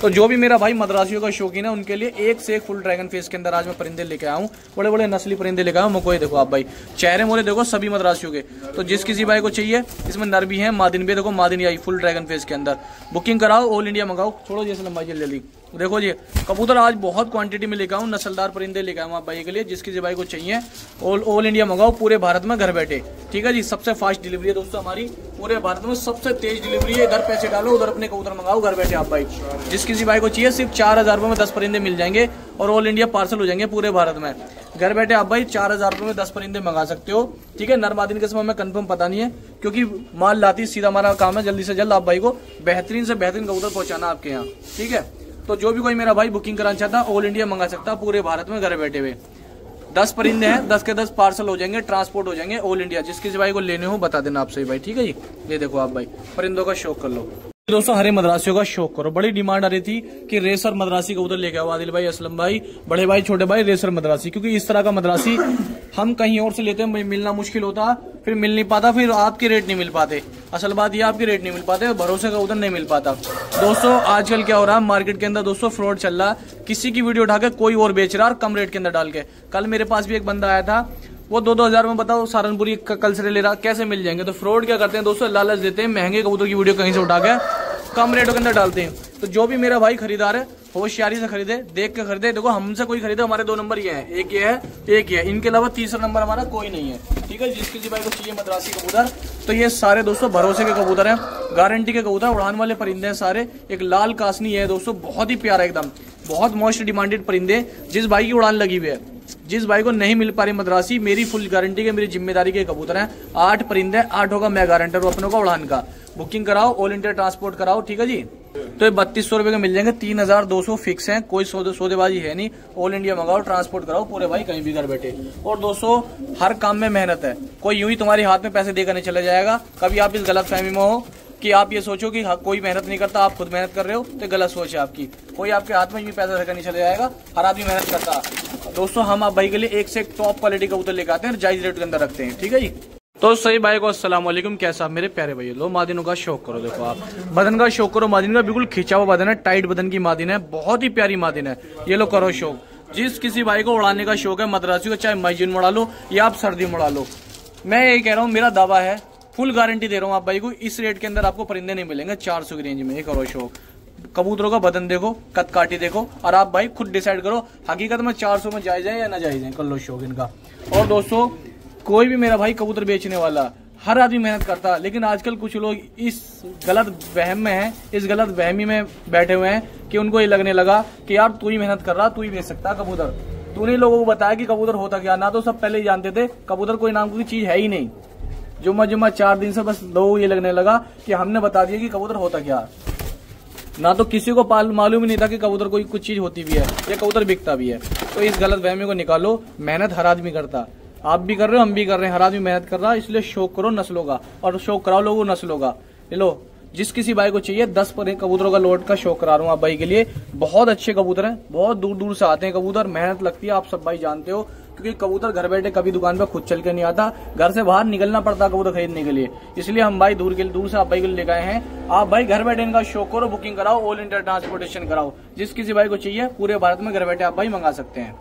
Speaker 1: तो जो भी मेरा भाई मद्रासियों का शौकीन है उनके लिए एक से एक फुल ड्रैगन फेस के अंदर आज मैं परिंदे लेके आया हूँ, बड़े बड़े नस्ली परिंदे लेके आया हूँ। मुझको देखो आप भाई चेहरे मोरे देखो सभी मद्रासियों के। तो जिस किसी भाई को चाहिए, इसमें नर भी है मादिन भी, देखो मादिन आई फुल ड्रैगन फेस के अंदर। बुकिंग कराओ, ऑल इंडिया मंगाओ, छोड़ो जैसे लंबाई जल्दी। देखो जी कबूतर आज बहुत क्वांटिटी में लेकर आऊँ, नस्लदार परिंदे लेकर आऊँ आप भाई के लिए। जिस किसी भाई को चाहिए ऑल इंडिया मंगाओ, पूरे भारत में घर बैठे। ठीक है जी, सबसे फास्ट डिलीवरी है दोस्तों हमारी, पूरे भारत में सबसे तेज डिलीवरी है। इधर पैसे डालो उधर अपने कबूतर मंगाओ, घर बैठे आप भाई। जिस किसी भाई को चाहिए सिर्फ 4000 रुपये में 10 परिंदे मिल जाएंगे और ऑल इंडिया पार्सल हो जाएंगे पूरे भारत में। घर बैठे आप भाई 4000 रुपये में 10 परिंदे मंगा सकते हो। ठीक है, नरमादिन के समय में कंफर्म पता नहीं है क्योंकि माल लाती सीधा हमारा काम है, जल्दी से जल्द आप भाई को बेहतरीन से बेहतरीन कबूतर पहुंचाना आपके यहाँ। ठीक है, तो जो भी कोई मेरा भाई बुकिंग कराना चाहता है ऑल इंडिया मंगा सकता है, पूरे भारत में घर बैठे हुए। 10 परिंदे हैं, 10 के 10 पार्सल हो जाएंगे, ट्रांसपोर्ट हो जाएंगे ऑल इंडिया। जिस किसी भाई को लेने हो बता देना आपसे भाई। ठीक है जी, ये देखो आप भाई परिंदों का शौक कर लो दोस्तों, हरे मद्रासियों का शौक करो। बड़ी डिमांड आ रही थी कि रेसर मद्रासी कबूतर लेके आओ, आदिल भाई, असलम भाई, बड़े भाई, छोटे भाई, रेसर मद्रासी। क्योंकि इस तरह का मद्रासी हम कहीं और से लेते हैं, मिलना मुश्किल होता, फिर मिल नहीं पाता, फिर आपके रेट नहीं मिल पाते। असल बात ये आपके रेट नहीं मिल पाते, भरोसे का कबूतर नहीं मिल पाता। दोस्तों आजकल क्या हो रहा है मार्केट के अंदर दोस्तों, फ्रॉड चल रहा है। किसी की वीडियो उठा के कोई और बेच रहा है कम रेट के अंदर डाल के। कल मेरे पास भी एक बंदा आया था, वो 2-2 हजार में बताओ सहारनपुरी कल्चर ले रहा, कैसे मिल जाएंगे। तो फ्रॉड क्या करते हैं दोस्तों, लालच देते हैं, महंगे कबूतर की वीडियो कहीं से उठा के कम रेटों के अंदर डालते हैं। तो जो भी मेरा भाई खरीदार है होशियारी से खरीदे, देख के खरीदे। देखो हमसे कोई खरीदे, हमारे 2 नंबर ये हैं, एक ये है एक ये है, इनके अलावा तीसरा नंबर हमारा कोई नहीं है। ठीक है, जिस किसी भाई को चाहिए मद्रासी कबूतर तो ये सारे दोस्तों भरोसे के कबूतर हैं, गारंटी के कबूतर, उड़ान वाले परिंदे हैं सारे। एक लाल कासनी है दोस्तों, बहुत ही प्यारा, एकदम बहुत मोस्ट डिमांडेड परिंदे। जिस भाई की उड़ान लगी हुई है, जिस भाई को नहीं मिल पा रही मद्रासी, मेरी फुल गारंटी के, मेरी जिम्मेदारी के कबूतर हैं। 8 परिंदे, 8 होगा मैं गारंटर हूँ अपनों का उड़ान का। बुकिंग कराओ, ऑल इंडिया ट्रांसपोर्ट कराओ। ठीक है जी, तो ये 3200 रुपए के मिल जाएंगे, 3200 फिक्स है, कोई सौदेबाजी है नहीं। ऑल इंडिया मंगाओ, ट्रांसपोर्ट कराओ पूरे भाई, कहीं भी घर बैठे। और दोस्तों हर काम में मेहनत है, कोई यूं ही तुम्हारे हाथ में पैसे देकर नहीं चला जाएगा। कभी आप इस गलत फहमी में हो कि आप ये सोचो कि कोई मेहनत नहीं करता, आप खुद मेहनत कर रहे हो, तो गलत सोच है आपकी। कोई आपके हाथ में यूं पैसा देकर नहीं चला जाएगा, हर आदमी मेहनत करता। दोस्तों हम आप भाई के लिए एक से एक टॉप क्वालिटी का कबूतर लेकर आते हैं, जायज रेट के अंदर रखते हैं। ठीक है जी, तो सही भाई को अस्सलाम वालेकुम, कैसा मेरे प्यारे भाई। लो मादिनों का शौक करो, देखो आप बदन का शौक करो। मादिन का बिल्कुल खिंचा हुआ बदन है, टाइट बदन की मादिन है, बहुत ही प्यारी मादिन है। ये लो करो शौक। जिस किसी भाई को उड़ाने का शौक है मद्रासी को, चाहे माइजून में उड़ा लो या आप सर्दी में उड़ा लो, मैं ये कह रहा हूँ, मेरा दावा है, फुल गारंटी दे रहा हूँ आप भाई को, इस रेट के अंदर आपको परिंदे नहीं मिलेंगे 400 की रेंज में। ये करो शौक, कबूतरों का बदन देखो, कद काटी देखो, और आप भाई खुद डिसाइड करो हकीकत में 400 में जायज है या ना जायज है। कर लो शौक इनका। और दोस्तों कोई भी मेरा भाई कबूतर बेचने वाला, हर आदमी मेहनत करता, लेकिन आजकल कुछ लोग इस गलत वहम में हैं, इस गलत वहमी में बैठे हुए हैं कि उनको ये लगने लगा कि यार तू ही मेहनत कर रहा, तू ही बेच सकता कबूतर। तूने लोगों को बताया कि कबूतर होता क्या, ना तो सब पहले ही जानते थे कबूतर कोई नाम की चीज है ही नहीं। जुम्मा 4 दिन से बस लोगों ये लगने लगा कि हमने बता दिया कि कबूतर होता क्या, ना तो किसी को मालूम ही नहीं था कि कबूतर कोई कुछ चीज होती भी है या कबूतर बिकता भी है। तो इस गलत वहमी को निकालो, मेहनत हर आदमी करता, आप भी कर रहे हो, हम भी कर रहे हैं, हर आदमी मेहनत कर रहा है। इसलिए शौक करो नस्लों का, और शौक कराओ लोगों नस्लों का। लो जिस किसी भाई को चाहिए 10 कबूतरों का लोड का शौक करा रहा हूँ आप भाई के लिए। बहुत अच्छे कबूतर हैं, बहुत दूर दूर से आते हैं कबूतर, मेहनत लगती है, आप सब भाई जानते हो। क्योंकि कबूतर घर बैठे कभी दुकान पे खुद चल के नहीं आता, घर से बाहर निकलना पड़ता कबूतर खरीदने के लिए। इसलिए हम भाई दूर से आप भाई के लिए लेकर आए हैं। आप भाई घर बैठे इनका शौक करो, बुकिंग कराओ, ऑल इंडिया ट्रांसपोर्टेशन कराओ। जिस किसी भाई को चाहिए पूरे भारत में घर बैठे आप भाई मंगा सकते हैं।